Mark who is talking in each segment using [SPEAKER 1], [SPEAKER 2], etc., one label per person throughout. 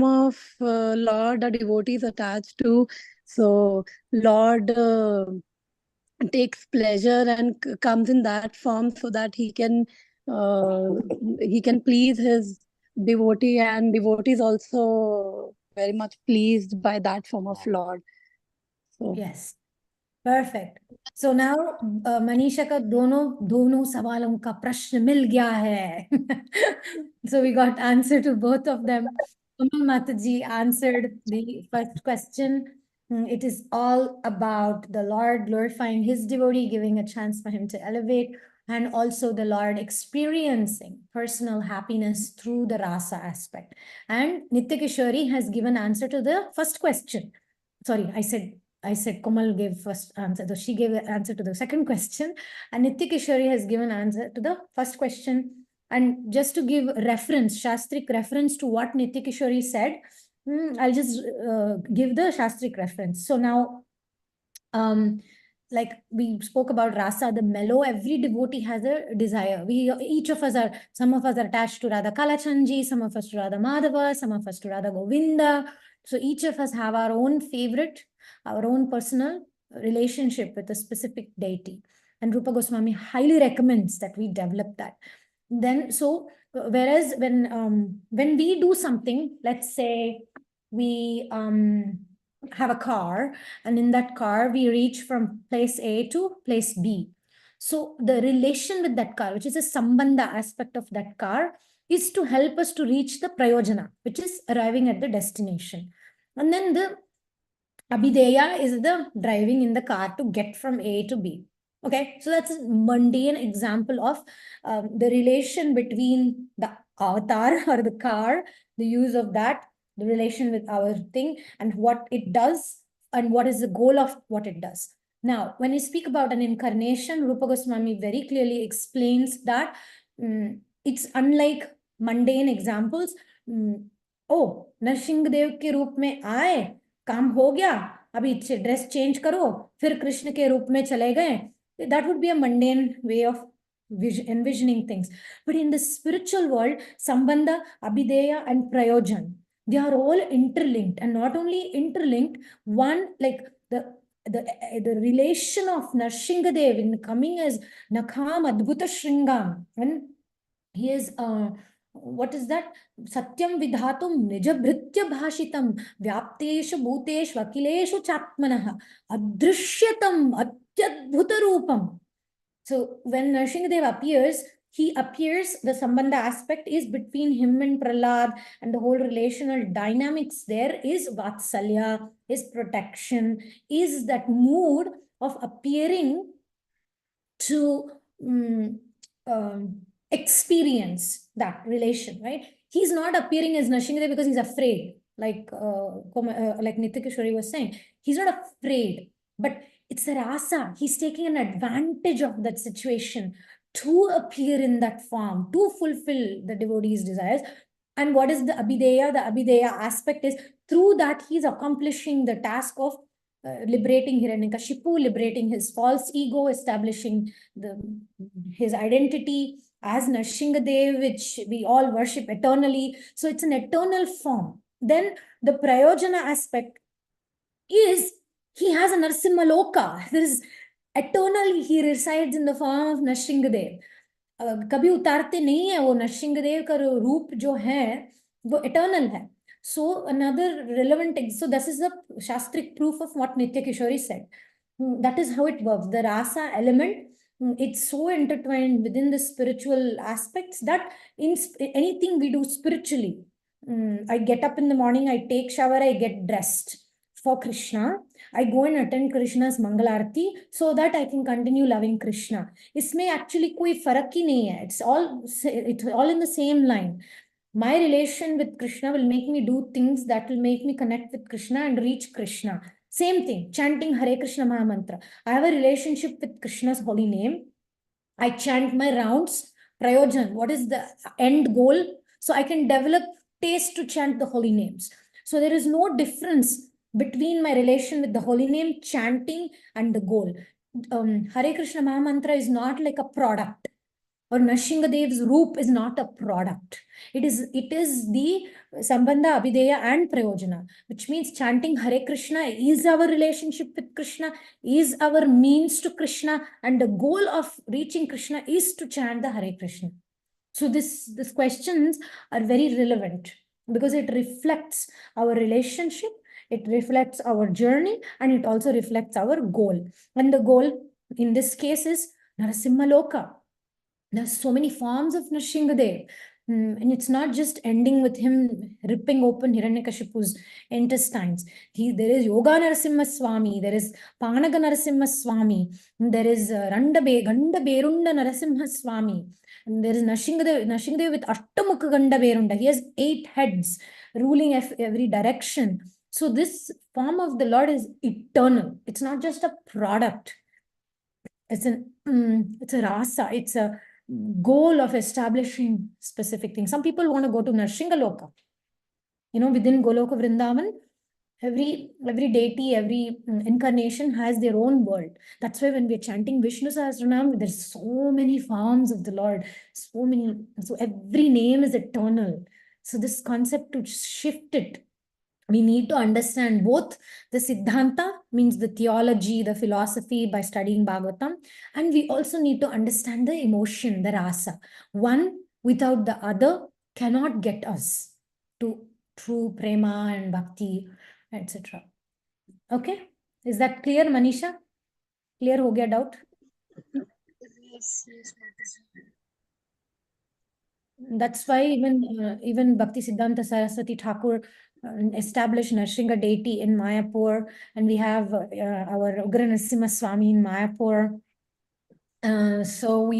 [SPEAKER 1] of Lord a devotee is attached to. So Lord takes pleasure and comes in that form so that he can please his devotee, and devotee is also very much pleased by that form of Lord. So
[SPEAKER 2] Yes, perfect. So now Manisha का दोनों सवालों का प्रश्न मिल गया है. So we got answer to both of them. Kamal Mataji answered the first question. It is all about the Lord glorifying his devotee, giving a chance for him to elevate, and also the Lord experiencing personal happiness through the rasa aspect. And Nitya Kishori has given answer to the first question. Sorry, I said Komal gave first answer. So she gave an answer to the second question, and Nitya Kishori has given answer to the first question. And just to give reference, Shastric reference to what Nitya Kishori said, I'll just give the Shastric reference. So now, like we spoke about rasa, the mellow, every devotee has a desire. Each of us some of us are attached to Radha Kalachandji, some of us to Radha Madhava, some of us to Radha Govinda. So each of us have our own favorite, our own personal relationship with a specific deity. And Rupa Goswami highly recommends that we develop that. Then, so whereas when we do something, let's say we have a car, and in that car we reach from place A to place B. So the relation with that car, which is a sambandha aspect of that car, is to help us to reach the prayojana, which is arriving at the destination. And then the abhideya is the driving in the car to get from A to B. Okay, so that's a mundane example of the relation between the avatar or the car, the use of that, the relation with our thing, and what it does, and what is the goal of what it does. Now, when we speak about an incarnation, Rupa Goswami very clearly explains that it's unlike mundane examples. Oh, Narasimhadeva के रूप में आए, काम हो गया, अभी dress change करो, फिर कृष्ण के रूप में चले गए. That would be a mundane way of envisioning things. But in the spiritual world, Sambandha, Abhideya, and Prayojan, they are all interlinked. And not only interlinked, one, like the relation of Narshingadev in coming as Nakham Adbhuta Shringam, and he is what is that? Satyam vidhatum nijabhritya bhashitam vyapteshu bhuteshu akileshu chatmanaha adrishyatam atyadbhuta rupam. So when Nrsimhadev appears, he appears, the Sambandha aspect is between him and Prahlad, and the whole relational dynamics there is Vatsalya, is protection, is that mood of appearing to experience that relation, right? He's not appearing as Nrsimhadev because he's afraid, like Nitya Kishori was saying. He's not afraid, but it's a rasa. He's taking an advantage of that situation to appear in that form, to fulfill the devotee's desires. And what is the Abhideya? The Abhideya aspect is through that he's accomplishing the task of liberating Hiranyakashipu, liberating his false ego, establishing his identity as Nrsimhadev, which we all worship eternally. So it's an eternal form. Then the Prayojana aspect is he has a Narasimha Loka. There is eternally, he resides in the form of Nrsimhadev. कभी उतारते नहीं है वो नरसिंहदेव का रूप जो है वो eternal है. So another relevant, so this is the Shastric proof of what Nitya Kishori said. That is how it works. The rasa element, it's so intertwined within the spiritual aspects that in anything we do spiritually, I get up in the morning, I take shower, I get dressed for Krishna. I go and attend Krishna's Mangalarti so that I can continue loving Krishna. इसमें actually कोई फर्क ही नहीं है. It's all in the same line. My relation with Krishna will make me do things that will make me connect with Krishna and reach Krishna. Same thing, chanting Hare Krishna Mahamantra. I have a relationship with Krishna's holy name. I chant my rounds. Prayojan, what is the end goal? So I can develop taste to chant the holy names. So there is no difference between my relation with the holy name, chanting, and the goal. Hare Krishna Mahamantra is not like a product. or Nrsimhadev's roop is not a product. It is the Sambandha, Abhideya, and Prayojana, which means chanting Hare Krishna is our relationship with Krishna, is our means to Krishna, and the goal of reaching Krishna is to chant the Hare Krishna. So these questions are very relevant because it reflects our relationship, it reflects our journey, and it also reflects our goal. And the goal in this case is Narasimha Loka. There's so many forms of Nrsimhadev. And it's not just ending with him ripping open Hiranyakashipu's intestines. There is Yoga Narasimha Swami, there is Panaga Narasimha Swami, there is Ganda Berunda Narasimha Swami, and there is Nrsimhadev with Ashtamukha Ganda Berunda. He has 8 heads ruling every direction. So this form of the Lord is eternal. It's not just a product. It's a rasa. It's a goal of establishing specific things. Some people want to go to Narsingaloka. Within Goloka Vrindavan, every deity, every incarnation has their own world. That's why when we're chanting Vishnu Sahasranam, there's so many forms of the Lord, so every name is eternal. So this concept, to shift it, we need to understand both the Siddhanta, means the theology, the philosophy, by studying Bhagavatam, and we also need to understand the emotion, the rasa. One without the other cannot get us to true prema and bhakti, etc. Okay? Is that clear, Manisha? Clear ho gaya doubt?
[SPEAKER 3] Yes, Mataji.
[SPEAKER 2] That's why even Bhakti Siddhanta Saraswati Thakur established Narsingha deity in Mayapur, and we have our Ugra Narasimha Swami in Mayapur. So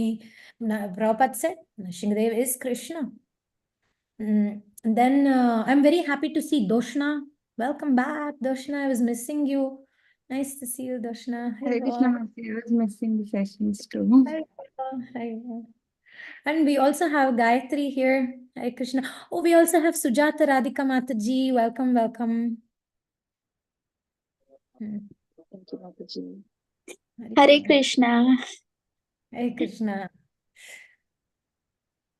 [SPEAKER 2] Prabhupada said Nrsimhadev is Krishna. And then I'm very happy to see Doshna. Welcome back, Doshna. I was missing you. Nice to see you, Doshna.
[SPEAKER 3] Hare Krishna, I was missing the sessions too.
[SPEAKER 2] Hi. And we also have Gayatri here. Hare Krishna. Oh, we also have Sujata Radhika Mataji. Welcome, welcome.
[SPEAKER 3] Thank you, Mataji.
[SPEAKER 4] Hare Krishna.
[SPEAKER 2] Hare Krishna.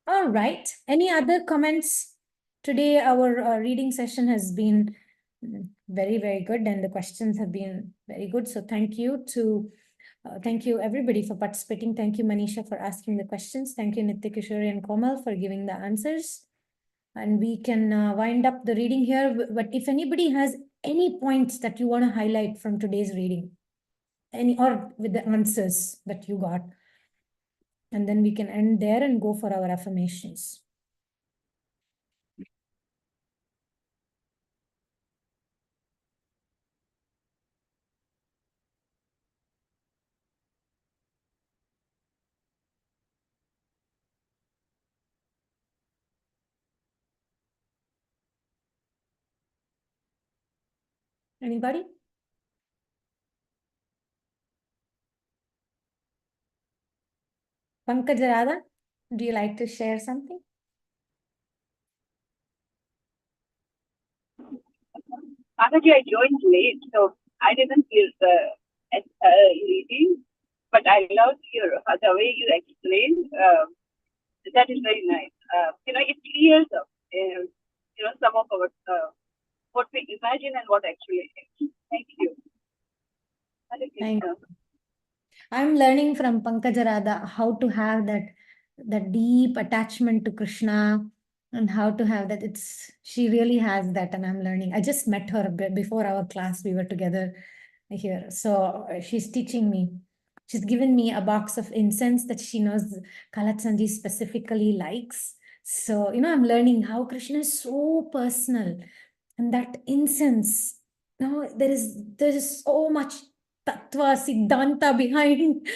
[SPEAKER 2] All right. Any other comments? Today, our reading session has been very, very good, and the questions have been very good. So thank you everybody for participating. Thank you, Manisha, for asking the questions. Thank you, Nitya Kishore and Komal, for giving the answers. And we can wind up the reading here. But if anybody has any points that you want to highlight from today's reading, or with the answers that you got, and then we can end there and go for our affirmations. Anybody? Pankaj Radha, do you like to share something?
[SPEAKER 5] Mataji, I joined late, so I didn't hear the reading, but I loved the way you explained. That is very nice. It clears up, some of our what we imagine and what actually is. Thank you.
[SPEAKER 2] Thank you. I'm learning from Pankaj Radha how to have that deep attachment to Krishna, and how to have that. She really has that, and I'm learning. I just met her before our class. We were together here. So she's teaching me. She's given me a box of incense that she knows Kalachandji specifically likes. So, I'm learning how Krishna is so personal. And that incense, there is so much tattva, siddhanta behind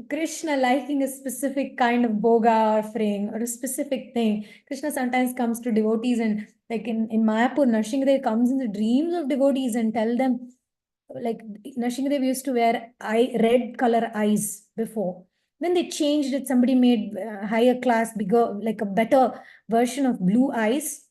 [SPEAKER 2] Krishna liking a specific kind of boga offering or a specific thing. Krishna sometimes comes to devotees, and like in Mayapur, Nrsimhadev comes in the dreams of devotees and tell them, like Nrsimhadev used to wear red color eyes before. Then they changed it. Somebody made higher class, bigger, like a better version of blue eyes,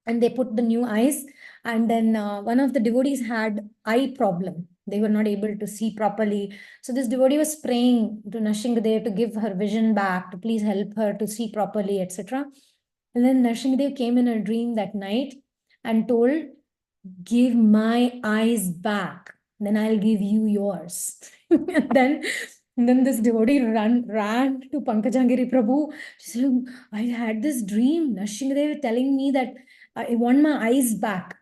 [SPEAKER 2] and they put the new eyes. And then one of the devotees had eye problem They were not able to see properly. So this devotee was praying to Nrsimhadev to give her vision back, to please help her to see properly, etc. And then Nrsimhadev came in a dream that night and told, give my eyes back, then I'll give you yours. And then this devotee ran to Pankajangiri Prabhu. She said, I had this dream. Nrsimhadev telling me that I want my eyes back.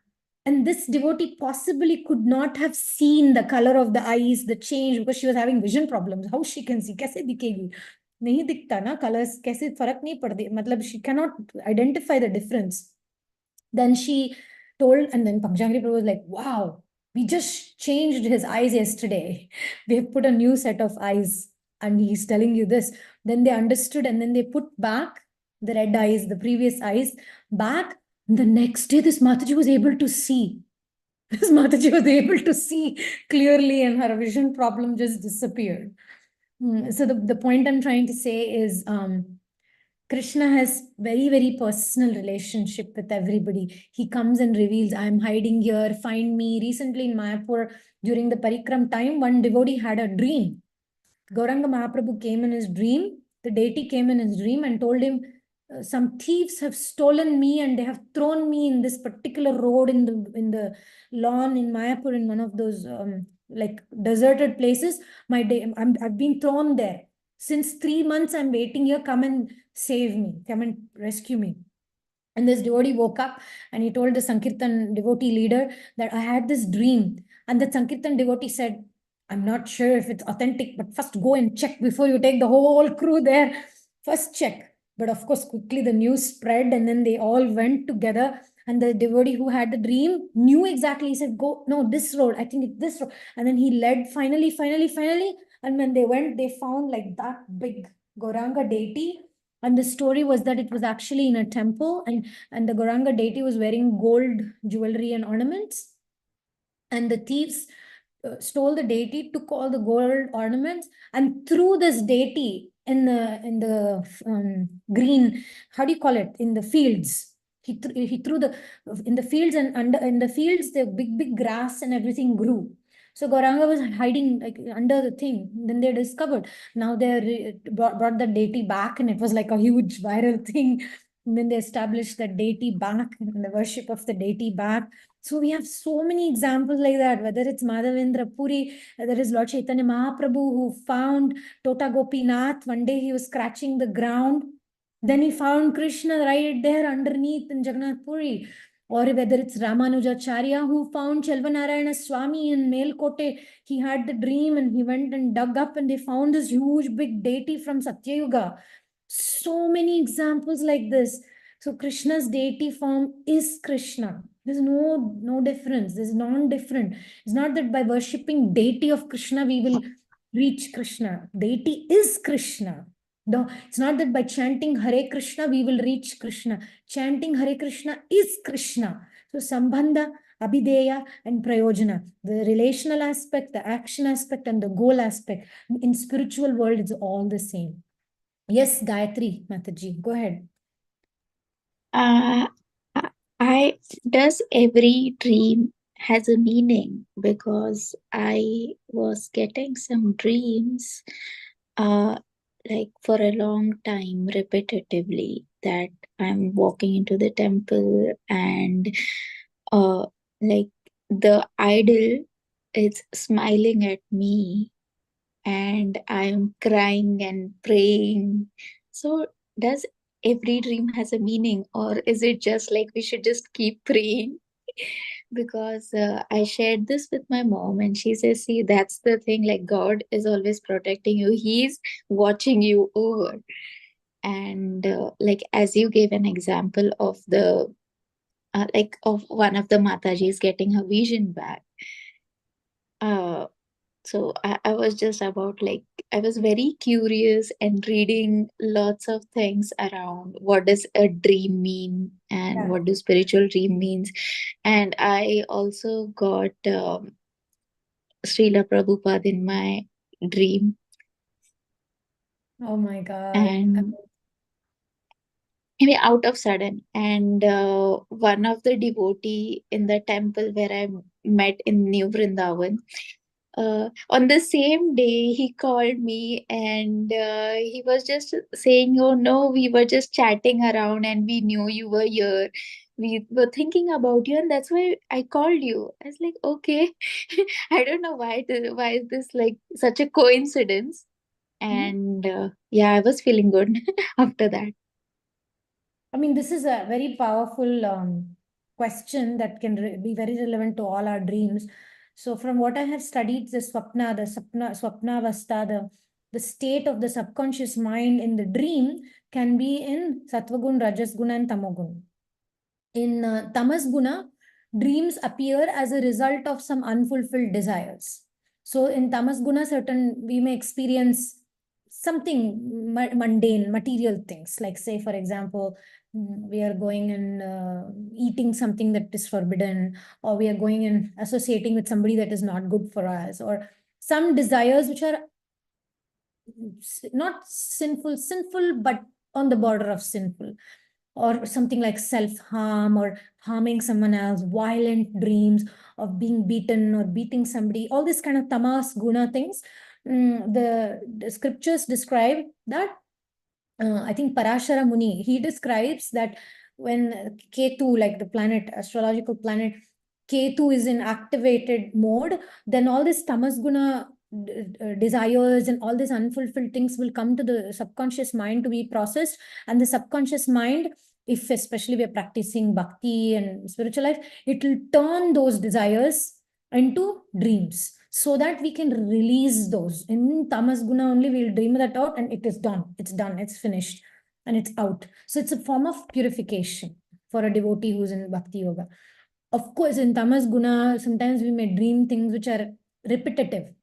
[SPEAKER 2] And this devotee possibly could not have seen the color of the eyes, the change, because she was having vision problems. How she can see? कैसे दिखेगी? नहीं दिखता ना colors, कैसे फर्क नहीं पड़ती, मतलब she cannot identify the difference. Then she told, and then Pankajangiri Prabhu was like, wow, we just changed his eyes yesterday. We have put a new set of eyes and he's telling you this. Then they understood and then they put back the red eyes, the previous eyes back. The next day, this Mataji was able to see. This Mataji was able to see clearly and her vision problem just disappeared. So the point I'm trying to say is Krishna has very, very personal relationship with everybody. He comes and reveals, I'm hiding here, find me. Recently in Mayapur, during the Parikram time, one devotee had a dream. Gauranga Mahaprabhu came in his dream. The deity came in his dream and told him, some thieves have stolen me and they have thrown me in this particular road in the lawn in Mayapur, in one of those like deserted places. I've been thrown there. Since 3 months, I'm waiting here. Come and save me. Come and rescue me. And this devotee woke up and he told the Sankirtan devotee leader that I had this dream. And the Sankirtan devotee said, I'm not sure if it's authentic, but first go and check before you take the whole crew there. First check. But of course, quickly the news spread and then they all went together. And the devotee who had the dream knew exactly. He said, go, no, this road. I think it's this road. And then he led finally. And when they went, they found like that big Gauranga deity. And the story was that it was actually in a temple and the Gauranga deity was wearing gold jewelry and ornaments. And the thieves stole the deity, took all the gold ornaments and threw this deity in the green, how do you call it, in the fields. He threw in the fields, and in the fields, the big grass and everything grew. So Gauranga was hiding like under the thing. Then they discovered. Now they brought the deity back, and it was like a huge viral thing. And then they established the deity back and the worship of the deity back. So we have so many examples like that, whether it's Madhavendra Puri, there is Lord Chaitanya Mahaprabhu who found Tota Gopinath. One day he was scratching the ground. Then he found Krishna right there underneath in Jagannath Puri. Or whether it's Ramanujacharya who found Chelvanarayana Swami in Melkote. He had the dream and he went and dug up and they found this huge big deity from Satyayuga. So many examples like this. So Krishna's deity form is Krishna. There's no difference. There's non-different. It's not that by worshipping deity of Krishna, we will reach Krishna. Deity is Krishna. No, it's not that by chanting Hare Krishna, we will reach Krishna. Chanting Hare Krishna is Krishna. So Sambandha, Abhideya, and Prayojana. The relational aspect, the action aspect, and the goal aspect. In spiritual world, it's all the same. Yes, Gayatri, Mataji, go ahead.
[SPEAKER 4] Uh, does every dream has a meaning? Because I was getting some dreams like for a long time repetitively that I'm walking into the temple and like the idol is smiling at me and I'm crying and praying. So does every dream has a meaning, or is it just like we should just keep praying? Because I shared this with my mom and she says, see, that's the thing, like God is always protecting you. He's watching you over. And like as you gave an example of the like of one of the Matajis getting her vision back. So I was just about like, I was very curious and reading lots of things around what does a dream mean and what do spiritual dream means. And I also got Srila Prabhupada in my dream.
[SPEAKER 2] Oh my God.
[SPEAKER 4] And maybe out of sudden. And one of the devotee in the temple where I met in New Vrindavan, on the same day he called me, and he was just saying, oh no, we were just chatting around and we knew you were here, we were thinking about you, and that's why I called you. I was like, okay. I don't know why is this like such a coincidence. And yeah, I was feeling good after that.
[SPEAKER 2] I mean, this is a very powerful question that can be very relevant to all our dreams. So, from what I have studied, the swapna avastha, the state of the subconscious mind in the dream can be in sattvagun, rajasguna, and tamagun. In tamas guna, dreams appear as a result of some unfulfilled desires. So, in tamas guna, we may experience something mundane, material things, like, say, for example, we are going and eating something that is forbidden, or we are going and associating with somebody that is not good for us, or some desires which are not sinful, but on the border of sinful, or something like self-harm or harming someone else, violent dreams of being beaten or beating somebody, all this kind of tamas guna things. The scriptures describe that. I think Parashara Muni, he describes that when Ketu, like the planet, astrological planet, Ketu is in activated mode, then all this tamas guna desires and all these unfulfilled things will come to the subconscious mind to be processed. And the subconscious mind, if especially we're practicing bhakti and spiritual life, it will turn those desires into dreams so that we can release those. In tamas guna only we'll dream that out and it is done. It's done. It's finished and it's out. So it's a form of purification for a devotee who's in bhakti yoga. Of course, in tamas guna, sometimes we may dream things which are repetitive,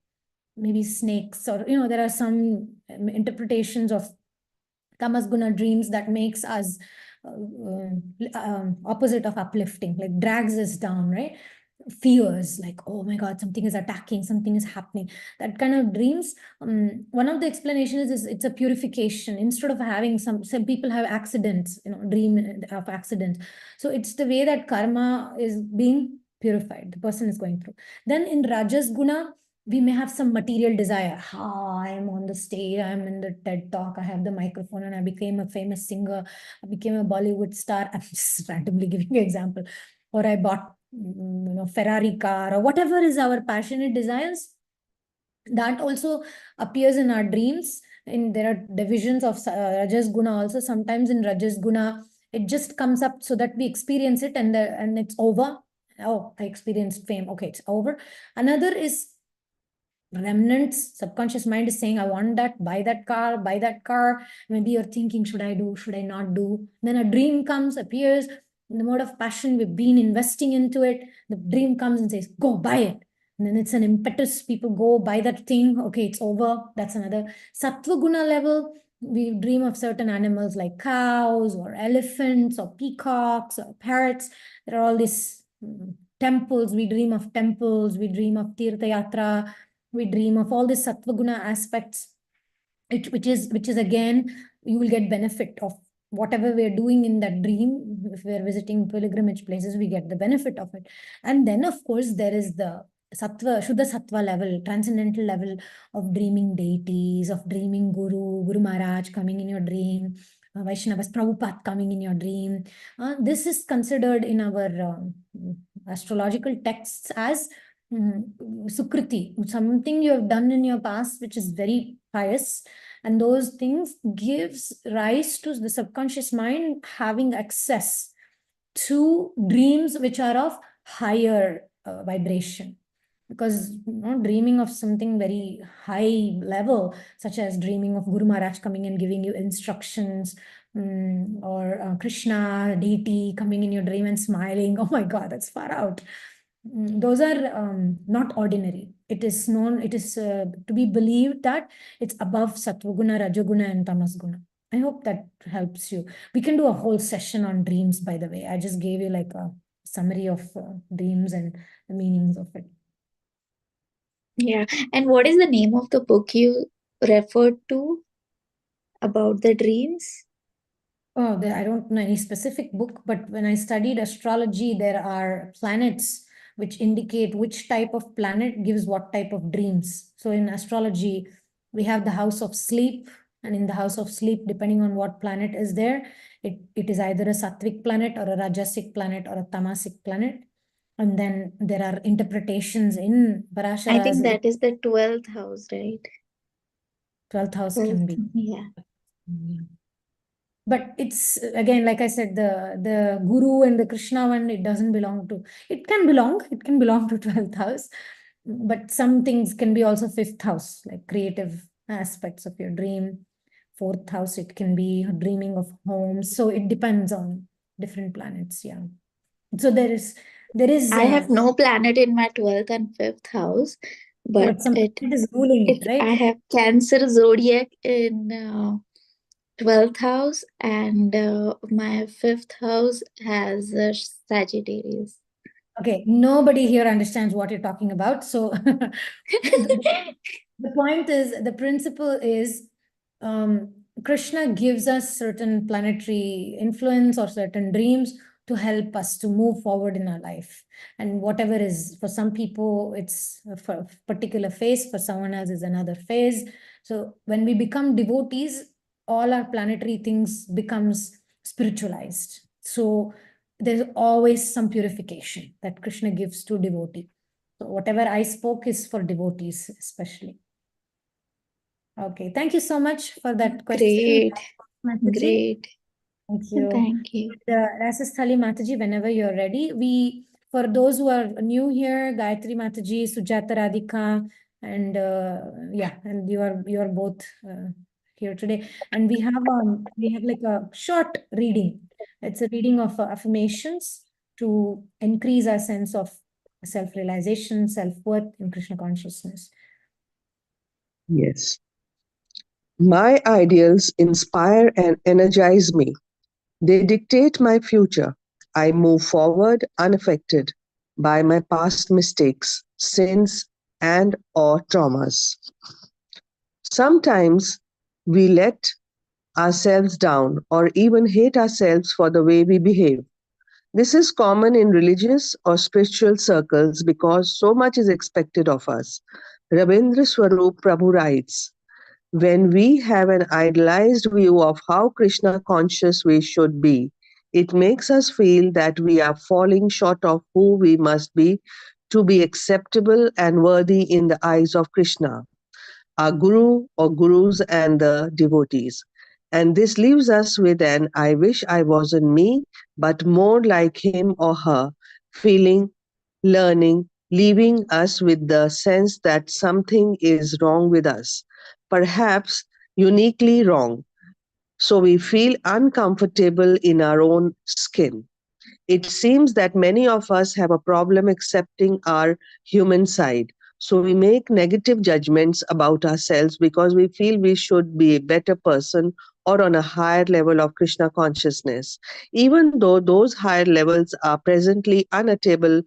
[SPEAKER 2] maybe snakes, or there are some interpretations of tamas guna dreams that makes us opposite of uplifting, like drags us down, right? Fears, like, oh my god, something is attacking, something is happening, that kind of dreams. One of the explanations is it's a purification. Instead of having some people have accidents, dream of accidents, so it's the way that karma is being purified, the person is going through. Then in rajas guna, we may have some material desire. I am on the stage, I am in the TED talk, I have the microphone, and I became a famous singer, I became a Bollywood star. I'm just randomly giving an example. Or I bought, Ferrari car, or whatever is our passionate desires. That also appears in our dreams. And there are divisions of Rajas Guna also. Sometimes in Rajas Guna, it just comes up so that we experience it, and it's over. Oh, I experienced fame. Okay, it's over. Another is remnants. Subconscious mind is saying, I want that, buy that car. Maybe you're thinking, should I do, should I not do? Then a dream comes, appears in the mode of passion. We've been investing into it. The dream comes and says, go buy it. And then it's an impetus. People go buy that thing. Okay, it's over. That's another. Sattva guna level, we dream of certain animals like cows or elephants or peacocks or parrots. There are all these temples. We dream of temples. We dream of tirtha yatra. We dream of all these sattva guna aspects, which is again, you will get benefit of whatever we're doing in that dream. If we're visiting pilgrimage places, we get the benefit of it. And then of course there is the Shuddha Sattva level, transcendental level of dreaming deities, of dreaming Guru Maharaj coming in your dream, Vaishnavas, Prabhupada coming in your dream. This is considered in our astrological texts as Sukriti, something you have done in your past which is very pious, and those things gives rise to the subconscious mind having access to dreams which are of higher vibration. Because dreaming of something very high level, such as dreaming of Guru Maharaj coming and giving you instructions, or Krishna deity coming in your dream and smiling, oh my god, that's far out. Those are not ordinary. It is to be believed that it's above Sattva-guna, Rajaguna, and Tamas-guna. I hope that helps you. We can do a whole session on dreams, by the way. I just gave you like a summary of dreams and the meanings of it.
[SPEAKER 4] Yeah. And what is the name of the book you referred to about the dreams?
[SPEAKER 2] Oh, I don't know any specific book, but when I studied astrology, there are planets which indicate which type of planet gives what type of dreams. So in astrology, we have the house of sleep, and in the house of sleep, depending on what planet is there, it is either a sattvic planet or a rajasic planet or a tamasic planet. And then there are interpretations in
[SPEAKER 4] I
[SPEAKER 2] Parashara's
[SPEAKER 4] think that is the 12th house, right?
[SPEAKER 2] 12th house can
[SPEAKER 4] 12th,
[SPEAKER 2] be.
[SPEAKER 4] yeah.
[SPEAKER 2] But it's again, like I said, the Guru and the Krishna one, it doesn't belong to, it can belong to 12th house, but some things can be also 5th house, like creative aspects of your dream. 4th house, it can be dreaming of homes. So it depends on different planets. Yeah. So there is
[SPEAKER 4] I have no planet in my 12th and 5th house, but
[SPEAKER 2] some planet is ruling it, right?
[SPEAKER 4] I have Cancer zodiac in 12th house, and my 5th house has Sagittarius.
[SPEAKER 2] Okay, nobody here understands what you're talking about. So the point is, the principle is, Krishna gives us certain planetary influence or certain dreams to help us to move forward in our life. And whatever is, for some people, it's for a particular phase, for someone else is another phase. So when we become devotees, all our planetary things becomes spiritualized. So there's always some purification that Krishna gives to devotee. So whatever I spoke is for devotees especially. Okay, thank you so much for that question.
[SPEAKER 4] Great,
[SPEAKER 2] Mataji.
[SPEAKER 4] great.
[SPEAKER 2] Thank you.
[SPEAKER 4] Thank you.
[SPEAKER 2] Rasasthali Mataji, whenever you're ready. For those who are new here, Gayatri Mataji, Sujata Radhika, and yeah, and you are both here today. And we have like a short reading. It's a reading of affirmations to increase our sense of self-realization, self-worth in Krishna consciousness.
[SPEAKER 6] Yes. My ideals inspire and energize me. They dictate my future. I move forward unaffected by my past mistakes, sins, and/or traumas. Sometimes we let ourselves down or even hate ourselves for the way we behave. This is common in religious or spiritual circles because so much is expected of us. Rabindra Swarup Prabhu writes, when we have an idealized view of how Krishna conscious we should be, it makes us feel that we are falling short of who we must be to be acceptable and worthy in the eyes of Krishna, our guru or gurus and the devotees. And this leaves us with an I wish I wasn't me, but more like him or her, feeling, learning, leaving us with the sense that something is wrong with us, perhaps uniquely wrong. So we feel uncomfortable in our own skin. It seems that many of us have a problem accepting our human side. So we make negative judgments about ourselves because we feel we should be a better person or on a higher level of Krishna consciousness, even though those higher levels are presently unattainable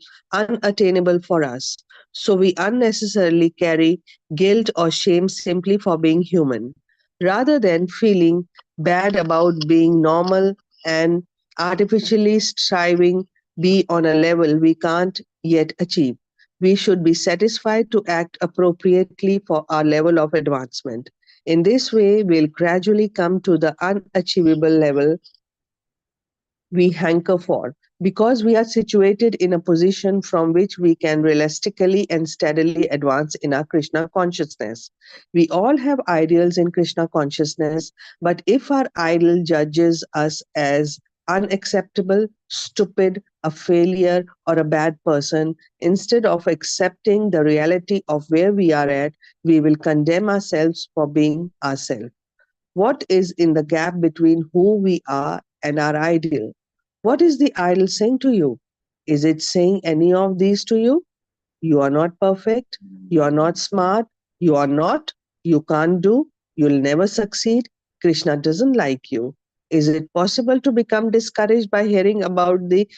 [SPEAKER 6] for us. So we unnecessarily carry guilt or shame simply for being human, rather than feeling bad about being normal and artificially striving be on a level we can't yet achieve. We should be satisfied to act appropriately for our level of advancement. In this way, we'll gradually come to the unachievable level we hanker for, because we are situated in a position from which we can realistically and steadily advance in our Krishna consciousness. We all have ideals in Krishna consciousness, but if our idol judges us as unacceptable, stupid, a failure, or a bad person, instead of accepting the reality of where we are at, we will condemn ourselves for being ourselves. What is in the gap between who we are and our ideal? What is the idol saying to you? Is it saying any of these to you? You are not perfect. You are not smart. You are not. You can't do. You'll never succeed. Krishna doesn't like you. Is it possible to become discouraged by hearing about the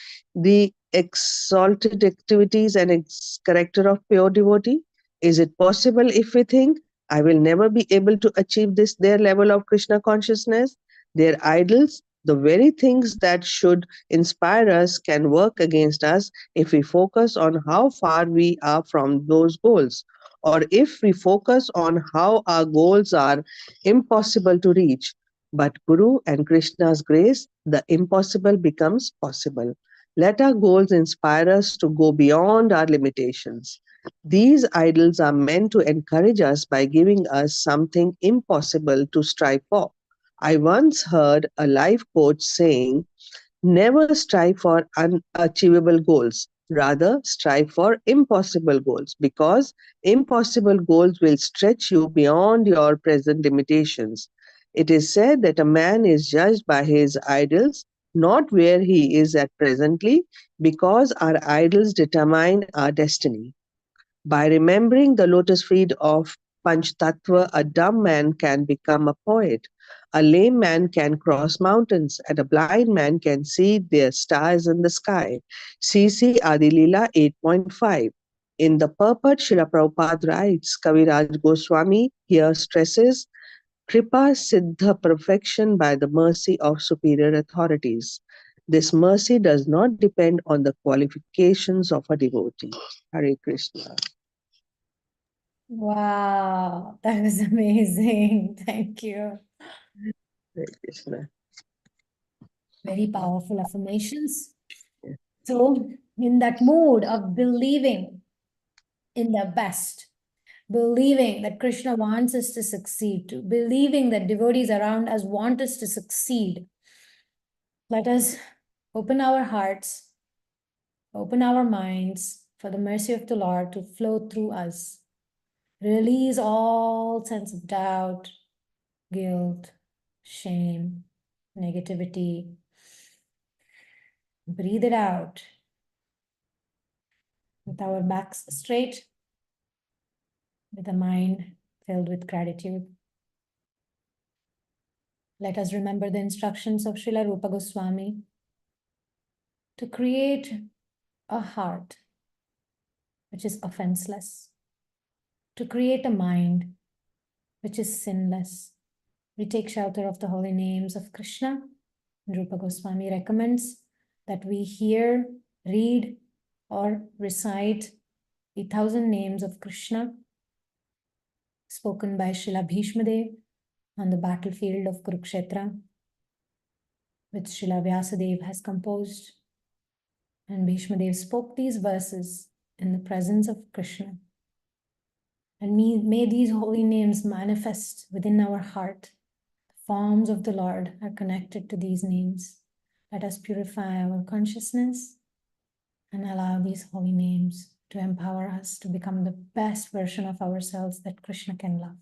[SPEAKER 6] exalted activities and character of pure devotee? Is it possible if we think, I will never be able to achieve this their level of Krishna consciousness? Their idols, The very things that should inspire us can work against us if we focus on how far we are from those goals, or if we focus on how our goals are impossible to reach. But Guru and Krishna's grace, the impossible becomes possible. Let our goals inspire us to go beyond our limitations. These idols are meant to encourage us by giving us something impossible to strive for. I once heard a life coach saying, never strive for unachievable goals. Rather, strive for impossible goals because impossible goals will stretch you beyond your present limitations. It is said that a man is judged by his idols, not where he is at presently, because our idols determine our destiny. By remembering the lotus feet of Panchtattva, a dumb man can become a poet, a lame man can cross mountains, and a blind man can see their stars in the sky. CC Adilila 8.5. In the purport, Srila Prabhupada writes, Kaviraj Goswami here stresses Kripa Siddha perfection by the mercy of superior authorities. This mercy does not depend on the qualifications of a devotee. Hare Krishna.
[SPEAKER 2] Wow, that was amazing. Thank you.
[SPEAKER 6] Hare Krishna.
[SPEAKER 2] Very powerful affirmations. So, in that mood of believing in the best, believing that Krishna wants us to succeed, believing that devotees around us want us to succeed, let us open our hearts, open our minds for the mercy of the Lord to flow through us. Release all sense of doubt, guilt, shame, negativity. Breathe it out with our backs straight, with a mind filled with gratitude. Let us remember the instructions of Srila Rupa Goswami to create a heart which is offenseless, to create a mind which is sinless. We take shelter of the holy names of Krishna. Rupa Goswami recommends that we hear, read, or recite the 1,000 names of Krishna spoken by Srila Bhishma Dev on the battlefield of Kurukshetra, which Srila Vyasadeva has composed. And Bhishma Dev spoke these verses in the presence of Krishna. And may these holy names manifest within our heart. The forms of the Lord are connected to these names. Let us purify our consciousness and allow these holy names to empower us to become the best version of ourselves that Krishna can love.